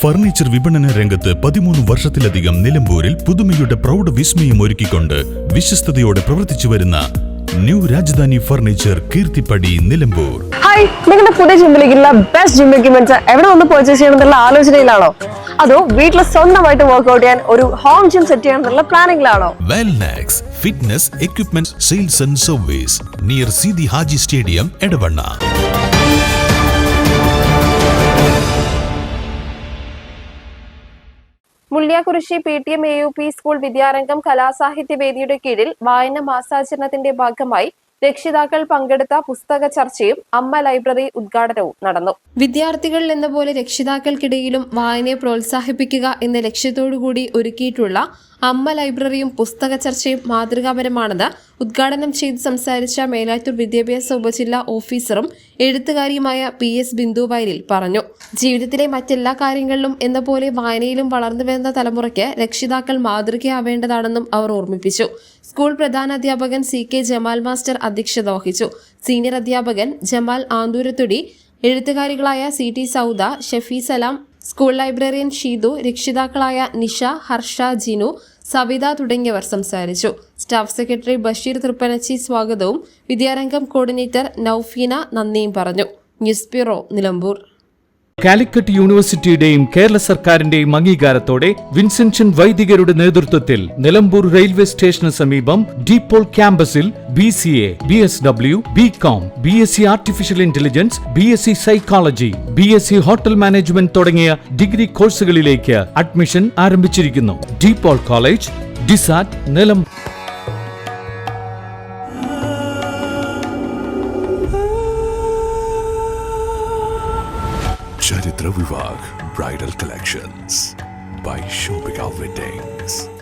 Furniture വിപണന രംഗത്ത് 13 വർഷത്തിലധികം നിലമ്പൂരിൽ പുതുമയുടെ പ്രൗഢ വിസ്മയം ഒരുക്കിക്കൊണ്ട് വിശ്വസ്തയോടെ പ്രവർത്തിച്ചു വരുന്ന new Rajdhani furniture Keerthippadi Nilambur. Hi, നിങ്ങളുടെ പുതിയ ജിമ്മിലേക്കുള്ള ബെസ്റ്റ് ജിം എക്യുപ്മെന്റ്സ് എവിടെ വന്ന് പർച്ചേസ് ചെയ്യണമെന്നുള്ള ആലോചനയിലാണോ? അതോ വീട്ടിൽ സ്വന്തമായിട്ട് വർക്ക്ഔട്ട് ചെയ്യാൻ ഒരു ഹോം ജിം സെറ്റ് ചെയ്യാനുള്ള പ്ലാനിംഗിലാണോ? Wellnex fitness equipment sales and service near Sidi Haji stadium Edavanna. Mulliyakurissi PTM AUP school Vidyarangam കലാസാഹിത്യ വേദിയുടെ കീഴിൽ വായന മാസാചരണത്തിന്റെ ഭാഗമായി രക്ഷിതാക്കൾ പങ്കെടുത്ത പുസ്തക ചർച്ചയും അമ്മ ലൈബ്രറി ഉദ്ഘാടനവും നടന്നു. വിദ്യാർത്ഥികൾ എന്ന പോലെ രക്ഷിതാക്കൾക്കിടയിലും വായനയെ പ്രോത്സാഹിപ്പിക്കുക എന്ന ലക്ഷ്യത്തോടുകൂടി ഒരുക്കിയിട്ടുള്ള അമ്മ ലൈബ്രറിയും പുസ്തക ചർച്ചയും മാതൃകാപരമാണെന്ന് ഉദ്ഘാടനം ചെയ്ത് സംസാരിച്ച മേലാറ്റൂർ വിദ്യാഭ്യാസ ഉപജില്ലാ ഓഫീസറും എഴുത്തുകാരിയുമായ PS ബിന്ദു വയലിൽ പറഞ്ഞു. ജീവിതത്തിലെ മറ്റെല്ലാ കാര്യങ്ങളിലും എന്ന പോലെ വായനയിലും വളർന്നു വരുന്ന തലമുറയ്ക്ക് രക്ഷിതാക്കൾ മാതൃകയാവേണ്ടതാണെന്നും അവർ ഓർമ്മിപ്പിച്ചു. സ്കൂൾ പ്രധാനാധ്യാപകൻ CK ജമാൽ മാസ്റ്റർ അധ്യക്ഷത വഹിച്ചു. സീനിയർ അധ്യാപകൻ ജമാൽ ആന്തൂരത്തുടി, എഴുത്തുകാരികളായ CT സൗദ, ഷെഫി സലാം, സ്കൂൾ ലൈബ്രറിയൻ ഷീതു, രക്ഷിതാക്കളായ നിഷ, ഹർഷ, ജിനു, സവിത തുടങ്ങിയവർ സംസാരിച്ചു. സ്റ്റാഫ് സെക്രട്ടറി ബഷീർ തൃപ്പനച്ചി സ്വാഗതവും വിദ്യാരംഗം കോർഡിനേറ്റർ നൌഫീന നന്ദിയും പറഞ്ഞു. News bureau, Nilambur. കാലിക്കറ്റ് യൂണിവേഴ്സിറ്റിയുടെയും കേരള സർക്കാരിന്റെയും അംഗീകാരത്തോടെ വിൻസെൻഷൻ വൈദികരുടെ നേതൃത്വത്തിൽ നിലമ്പൂർ റെയിൽവേ സ്റ്റേഷന് സമീപം ഡീപോൾ ക്യാമ്പസിൽ BCA, BSW, BCom, BSc artificial intelligence, BSc psychology, BSc hotel management തുടങ്ങിയ ഡിഗ്രി കോഴ്സുകളിലേക്ക് അഡ്മിഷൻ ആരംഭിച്ചിരിക്കുന്നു. DePaul college, DiSAT, Nilambur. Charitra Vivag Bridal Collections by Shobhika Weddings.